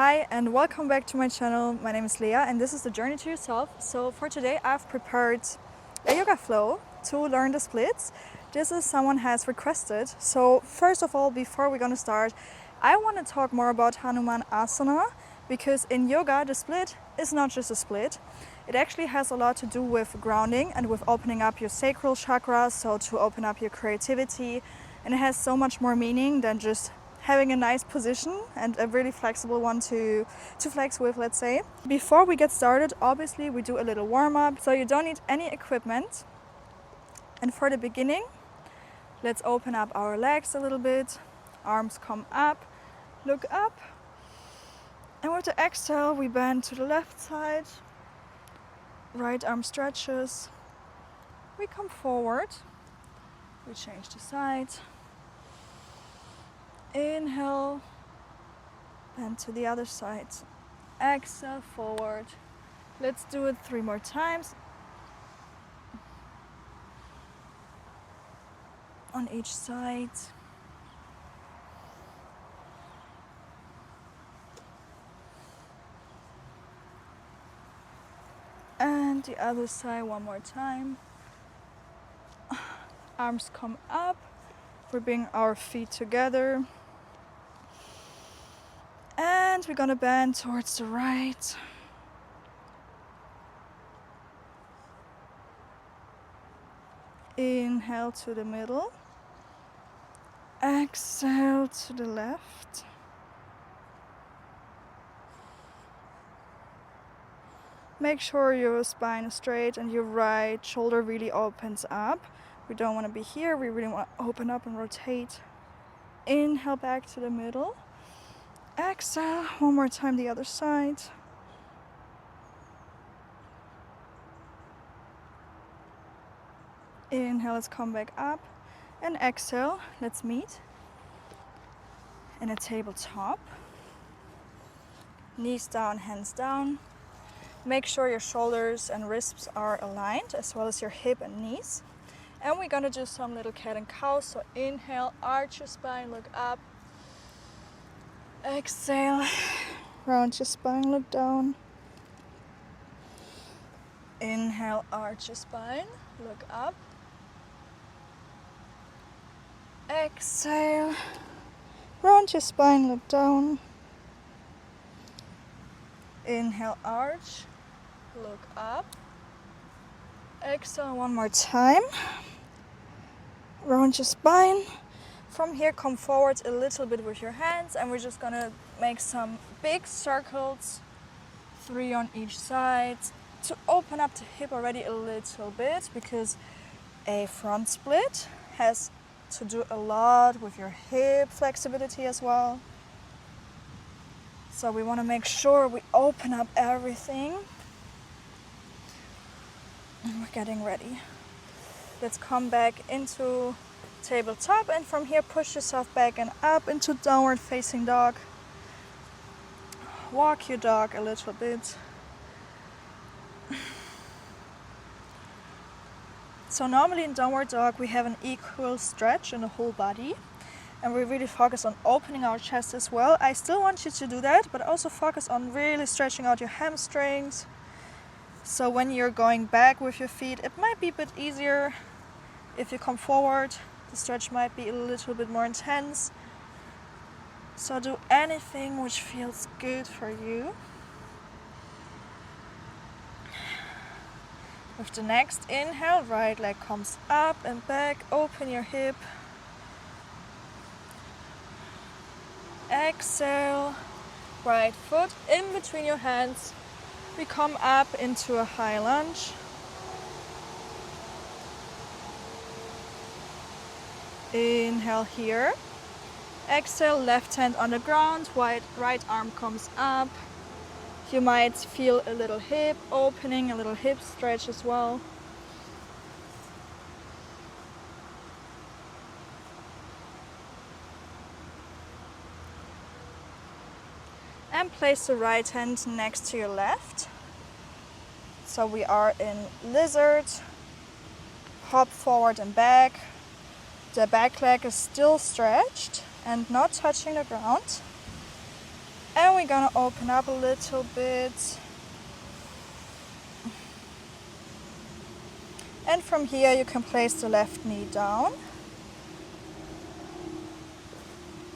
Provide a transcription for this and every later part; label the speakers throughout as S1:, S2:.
S1: Hi and welcome back to my channel. My name is Leah and this is the Journey to Yourself. So for today I've prepared a yoga flow to learn the splits. This is someone has requested. So first of all, before we're gonna start, I want to talk more about Hanuman Asana because in yoga the split is not just a split. It actually has a lot to do with grounding and with opening up your sacral chakra, so to open up your creativity, and it has so much more meaning than just having a nice position and a really flexible one to flex with, let's say. Before we get started, obviously we do a little warm-up, so you don't need any equipment. And for the beginning, let's open up our legs a little bit. Arms come up, look up. And with the exhale, we bend to the left side. Right arm stretches. We come forward. We change the side. Inhale, bend to the other side. Exhale, forward. Let's do it 3 more times. On each side. And the other side 1 more time. Arms come up. We bring our feet together. And we're gonna bend towards the right. Inhale to the middle. Exhale to the left. Make sure your spine is straight and your right shoulder really opens up. We don't want to be here, we really want to open up and rotate. Inhale back to the middle. Exhale, 1 more time the other side. Inhale, let's come back up. And exhale, let's meet in a tabletop. Knees down, hands down. Make sure your shoulders and wrists are aligned, as well as your hip and knees. And we're gonna do some little cat and cow. So inhale, arch your spine, look up. Exhale, round your spine, look down. Inhale, arch your spine, look up. Exhale, round your spine, look down. Inhale, arch, look up. Exhale 1 more time. Round your spine. From here, come forward a little bit with your hands, and we're just gonna make some big circles, 3 on each side, to open up the hip already a little bit, because a front split has to do a lot with your hip flexibility as well. So we want to make sure we open up everything. And we're getting ready. Let's come back into tabletop, and from here push yourself back and up into downward facing dog. Walk your dog a little bit. So normally in downward dog we have an equal stretch in the whole body, and we really focus on opening our chest as well. I still want you to do that, but also focus on really stretching out your hamstrings. So when you're going back with your feet, it might be a bit easier. If you come forward, the stretch might be a little bit more intense. So do anything which feels good for you. With the next inhale, right leg comes up and back, open your hip. Exhale, right foot in between your hands. We come up into a high lunge. Inhale here. Exhale, left hand on the ground, right arm comes up. You might feel a little hip opening, a little hip stretch as well. And place the right hand next to your left. So we are in lizard. Hop forward and back. The back leg is still stretched and not touching the ground. And we're gonna open up a little bit. And from here you can place the left knee down.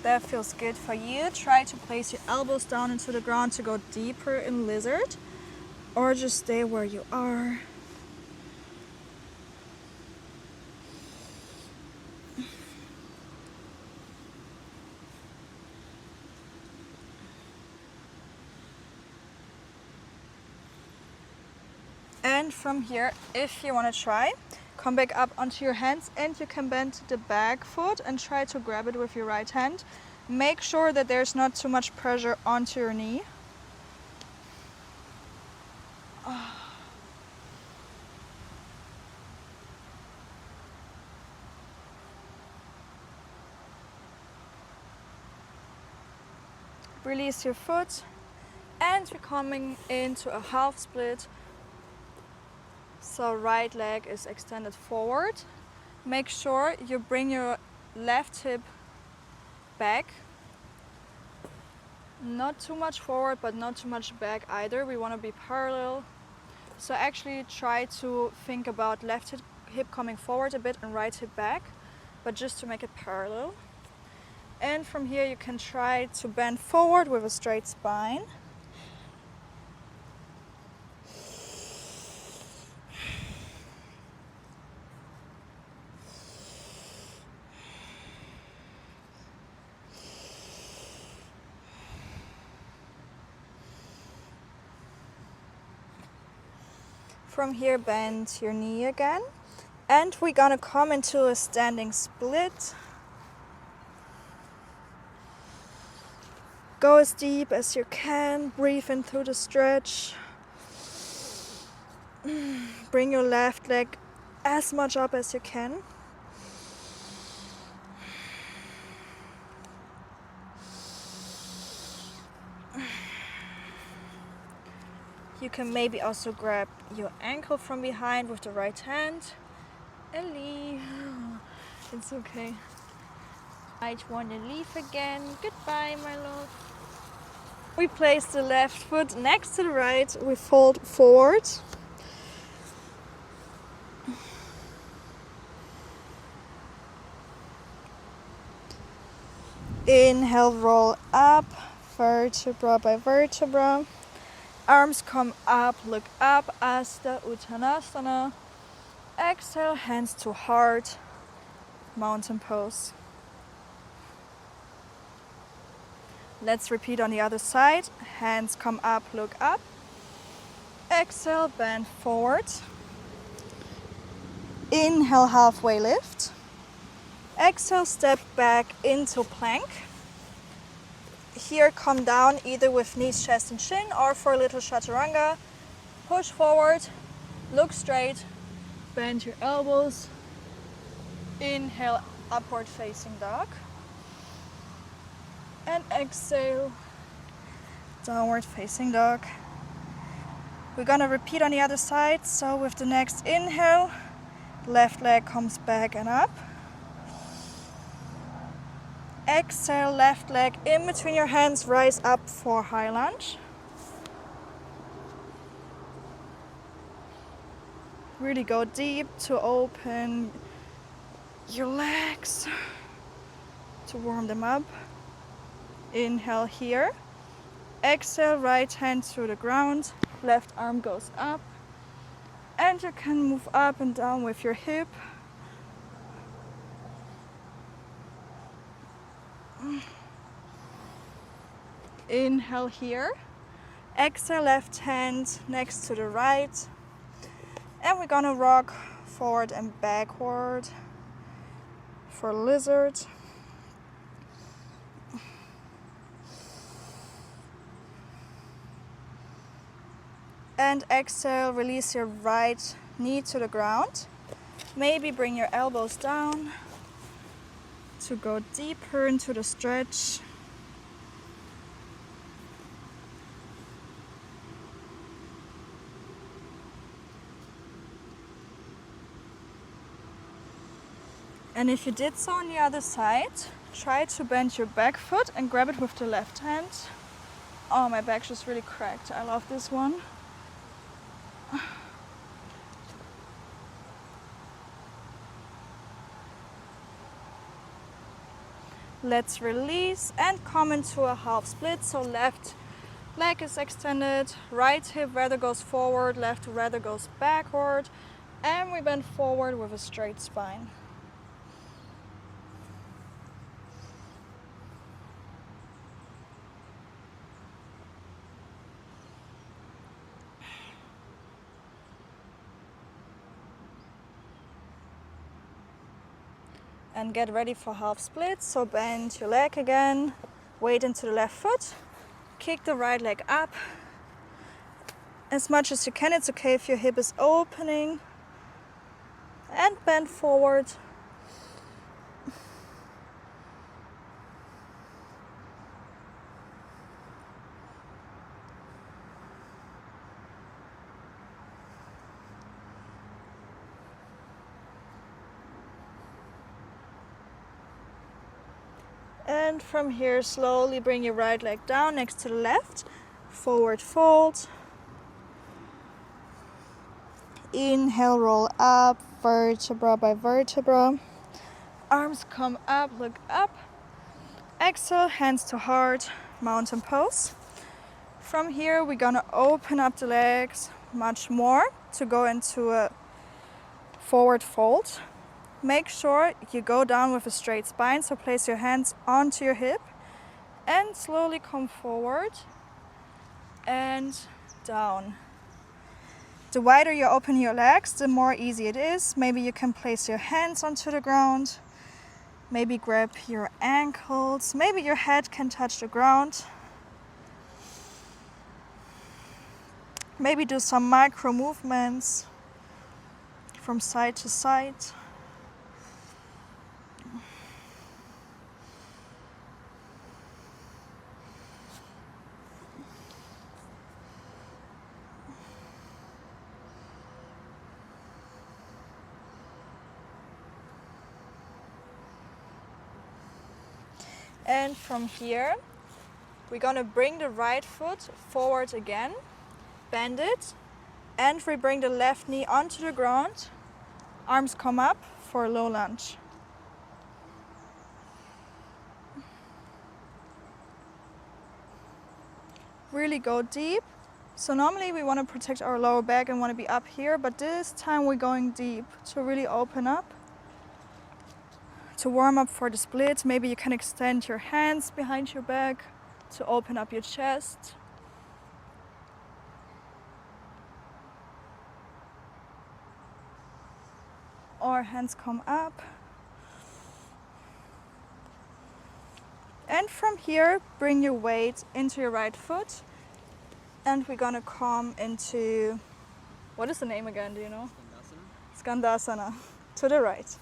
S1: That feels good for you. Try to place your elbows down into the ground to go deeper in lizard, or just stay where you are. And from here, if you want to try, come back up onto your hands and you can bend the back foot and try to grab it with your right hand. Make sure that there's not too much pressure onto your knee. Release your foot and we're coming into a half split. So right leg is extended forward. Make sure you bring your left hip back. Not too much forward, but not too much back either. We want to be parallel. So actually try to think about left hip coming forward a bit and right hip back, but just to make it parallel. And from here you can try to bend forward with a straight spine. From here, bend your knee again. And we're gonna come into a standing split. Go as deep as you can, breathe in through the stretch. Bring your left leg as much up as you can. You can maybe also grab your ankle from behind with the right hand and leave. It's okay. Might want to leave again. Goodbye, my love. We place the left foot next to the right. We fold forward. Inhale, roll up, vertebra by vertebra. Arms come up, look up, Asta Uttanasana. Exhale, hands to heart, mountain pose. Let's repeat on the other side. Hands come up, look up. Exhale, bend forward. Inhale, halfway lift. Exhale, step back into plank. Here, come down either with knees, chest and chin, or for a little chaturanga. Push forward, look straight, bend your elbows. Inhale, upward facing dog. And exhale, downward facing dog. We're gonna repeat on the other side. So with the next inhale, left leg comes back and up. Exhale, left leg in between your hands, rise up for high lunge. Really go deep to open your legs, to warm them up. Inhale here. Exhale, right hand to the ground, left arm goes up. And you can move up and down with your hip. Inhale here. Exhale, left hand next to the right. And we're gonna rock forward and backward for lizard. And exhale, release your right knee to the ground. Maybe bring your elbows down to go deeper into the stretch. And if you did so on the other side, try to bend your back foot and grab it with the left hand. Oh, my back just really cracked. I love this one. Let's release and come into a half split. So left leg is extended, right hip rather goes forward, left rather goes backward, and we bend forward with a straight spine. And get ready for half split. So bend your leg again, weight into the left foot, kick the right leg up as much as you can. It's okay if your hip is opening, and bend forward. And from here, slowly bring your right leg down next to the left, forward fold. Inhale, roll up, vertebra by vertebra. Arms come up, look up. Exhale, hands to heart, mountain pose. From here, we're gonna open up the legs much more to go into a forward fold. Make sure you go down with a straight spine, so place your hands onto your hip and slowly come forward and down. The wider you open your legs, the more easy it is. Maybe you can place your hands onto the ground, maybe grab your ankles, maybe your head can touch the ground. Maybe do some micro movements from side to side. And from here, we're gonna bring the right foot forward again, bend it, and we bring the left knee onto the ground. Arms come up for a low lunge. Really go deep. So normally we want to protect our lower back and want to be up here, but this time we're going deep to really open up. To warm up for the split, maybe you can extend your hands behind your back to open up your chest. Or hands come up. And from here, bring your weight into your right foot. And we're gonna come into, what is the name again, do you know? Skandasana. To the right.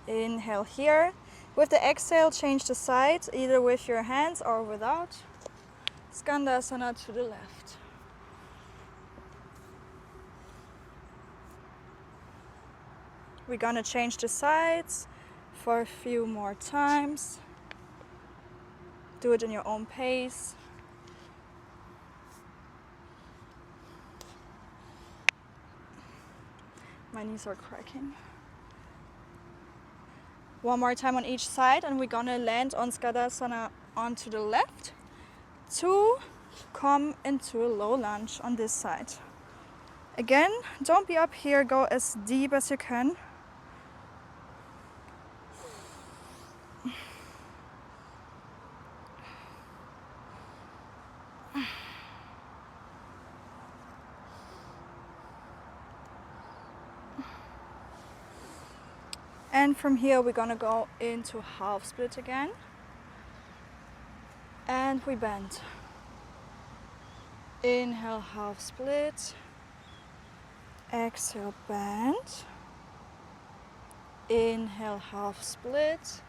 S1: Inhale here. With the exhale, change the side, either with your hands or without. Skandasana to the left. We're gonna change the sides for a few more times. Do it in your own pace. My knees are cracking. One more time on each side, and we're gonna land on Skandasana onto the left to come into a low lunge on this side. Again, don't be up here, go as deep as you can. And from here we're gonna go into half split again. And we bend. Inhale, half split. Exhale, bend. Inhale, half split.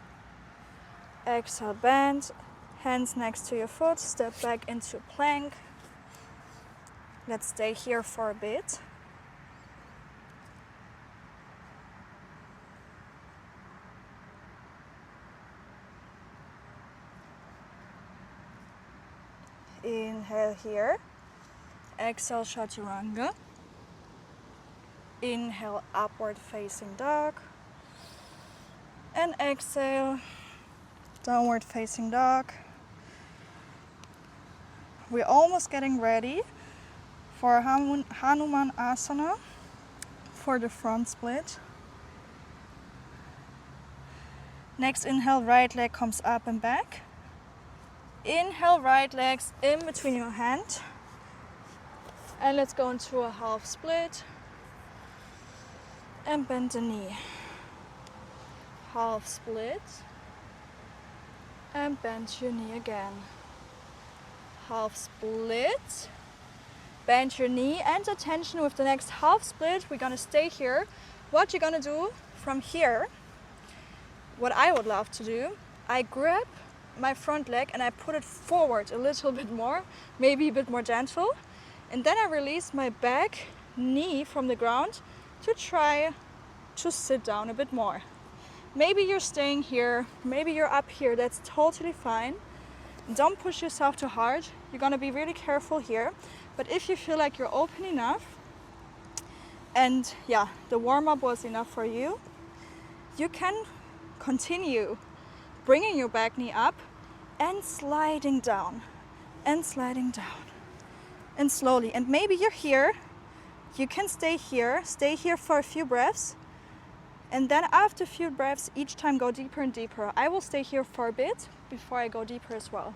S1: Exhale, bend. Hands next to your foot, step back into plank. Let's stay here for a bit. Inhale here. Exhale, chaturanga. Inhale, upward facing dog. And exhale, downward facing dog. We're almost getting ready for Hanuman Asana for the front split. Next inhale, right leg comes up and back. Inhale, right legs in between your hand. And let's go into a half split. And bend the knee. Half split. And bend your knee again. Half split. Bend your knee and attention with the next half split. We're gonna stay here. What you're gonna do from here, what I would love to do, I grab my front leg and I put it forward a little bit more, maybe a bit more gentle. And then I release my back knee from the ground to try to sit down a bit more. Maybe you're staying here, maybe you're up here, that's totally fine. Don't push yourself too hard. You're gonna be really careful here. But if you feel like you're open enough and yeah, the warm-up was enough for you, you can continue bringing your back knee up and sliding down and sliding down and slowly. And maybe you're here, you can stay here for a few breaths. And then after a few breaths, each time go deeper and deeper. I will stay here for a bit before I go deeper as well.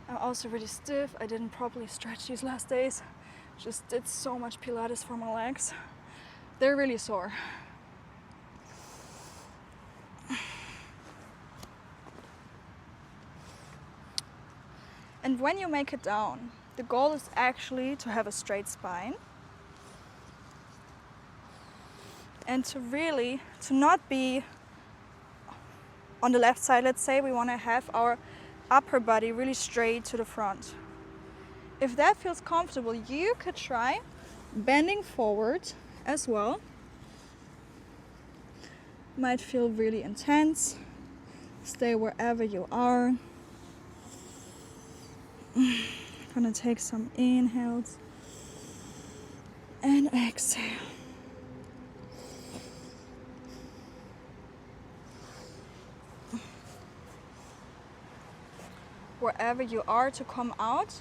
S1: I'm also really stiff. I didn't properly stretch these last days. Just did so much Pilates for my legs. They're really sore. And when you make it down, the goal is actually to have a straight spine. And to not be on the left side, let's say, we want to have our upper body really straight to the front. If that feels comfortable, you could try bending forward as well. Might feel really intense. Stay wherever you are. Gonna take some inhales and exhale. Wherever you are to come out,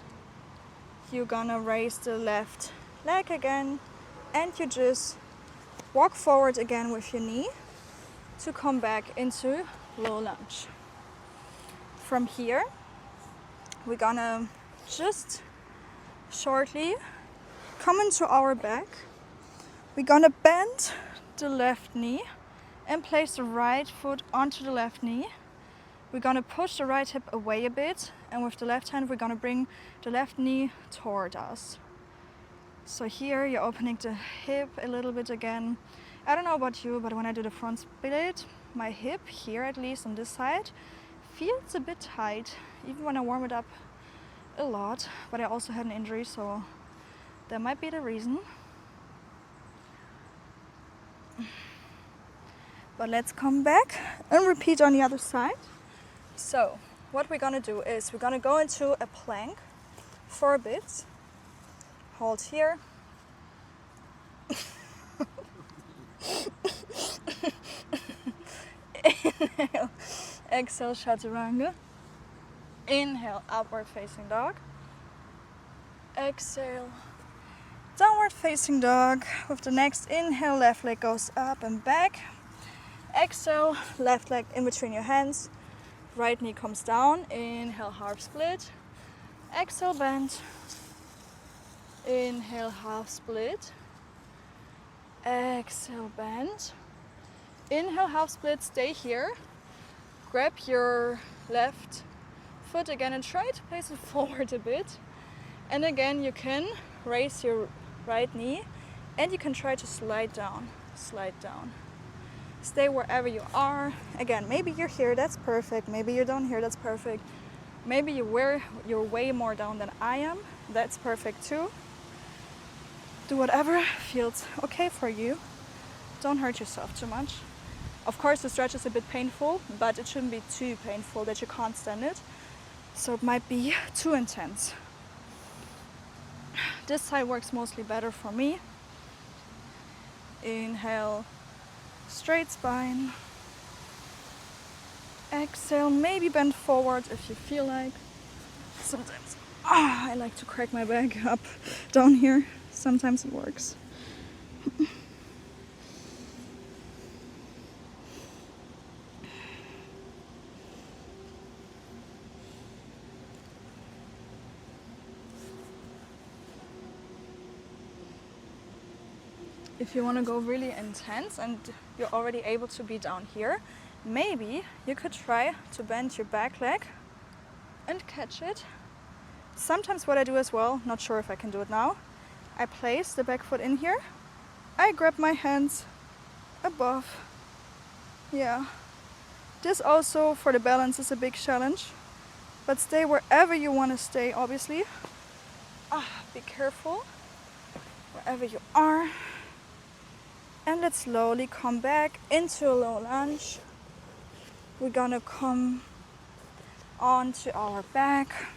S1: you're gonna raise the left leg again and you just walk forward again with your knee to come back into low lunge. From here, we're gonna just shortly come into our back. We're gonna bend the left knee and place the right foot onto the left knee. We're gonna push the right hip away a bit, and with the left hand, we're gonna bring the left knee toward us. So here, you're opening the hip a little bit again. I don't know about you, but when I do the front split, my hip here, at least on this side, feels a bit tight, even when I warm it up a lot. But I also had an injury, so that might be the reason. But let's come back and repeat on the other side. So what we're gonna do is we're gonna go into a plank for a bit. Hold here. Inhale, exhale, chaturanga. Inhale, upward facing dog. Exhale, downward facing dog. With the next inhale, left leg goes up and back. Exhale, left leg in between your hands. Right knee comes down. Inhale, half split. Exhale, bend. Inhale, half split. Exhale, bend. Inhale, half split, stay here. Grab your left foot again and try to place it forward a bit. And again, you can raise your right knee and you can try to slide down, slide down. Stay wherever you are. Again, maybe you're here, that's perfect. Maybe you're down here, that's perfect. Maybe you're way more down than I am, that's perfect too. Do whatever feels okay for you. Don't hurt yourself too much. Of course the stretch is a bit painful, but it shouldn't be too painful that you can't stand it. So it might be too intense. This side works mostly better for me. Inhale, straight spine. Exhale, maybe bend forward if you feel like. Sometimes I like to crack my back up down here. Sometimes it works. If you want to go really intense and you're already able to be down here, maybe you could try to bend your back leg and catch it. Sometimes what I do as well, not sure if I can do it now, I place the back foot in here, I grab my hands above. Yeah, this also for the balance is a big challenge, but stay wherever you want to stay, obviously. Be careful wherever you are. And let's slowly come back into a low lunge. We're gonna come onto our back.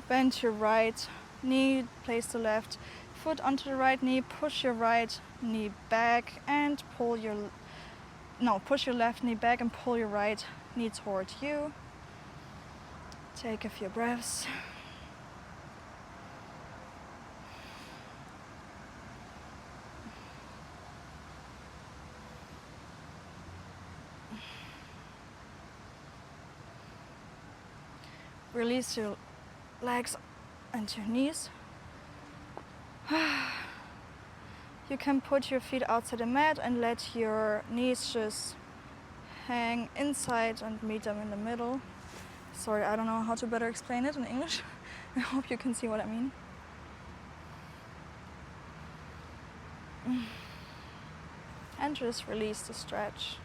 S1: Bend your right knee, place the left foot onto the right knee, push your right knee back and push your left knee back and pull your right knee toward you. Take a few breaths. Release your legs and your knees. You can put your feet outside the mat and let your knees just hang inside and meet them in the middle. Sorry, I don't know how to better explain it in English. I hope you can see what I mean. And just release the stretch.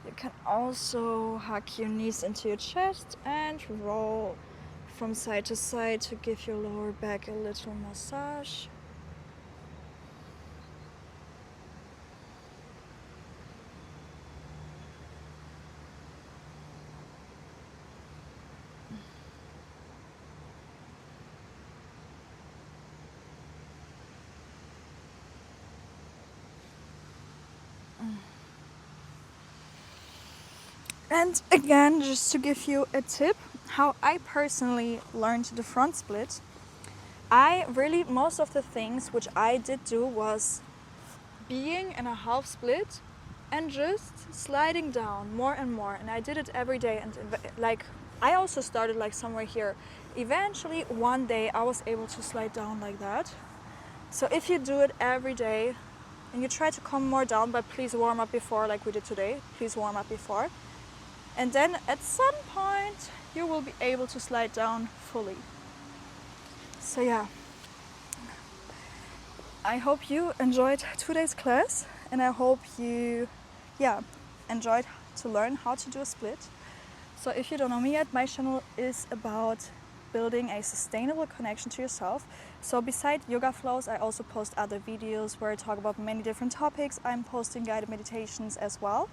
S1: You can also hug your knees into your chest and roll from side to side to give your lower back a little massage. And again, just to give you a tip, how I personally learned the front split, most of the things which I did do was being in a half split and just sliding down more and more. And I did it every day. And like, I also started like somewhere here. Eventually, one day I was able to slide down like that. So if you do it every day and you try to come more down, but please warm up before, like we did today, please warm up before. And then at some point you will be able to slide down fully. So yeah, I hope you enjoyed today's class and I hope you enjoyed to learn how to do a split. So if you don't know me yet, my channel is about building a sustainable connection to yourself. So beside yoga flows, I also post other videos where I talk about many different topics. I'm posting guided meditations as well.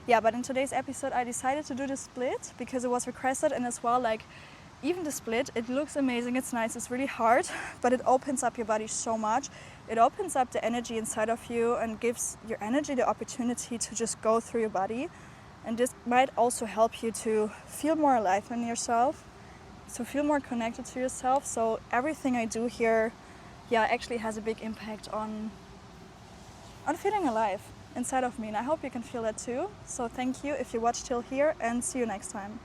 S1: Yeah, but in today's episode I decided to do the split because it was requested, and as well, like, even the split, it looks amazing, it's nice, it's really hard, but it opens up your body so much. It opens up the energy inside of you and gives your energy the opportunity to just go through your body. And this might also help you to feel more alive in yourself, to feel more connected to yourself. So everything I do here, actually has a big impact on feeling alive inside of me, and I hope you can feel that too. So thank you if you watched till here, and see you next time.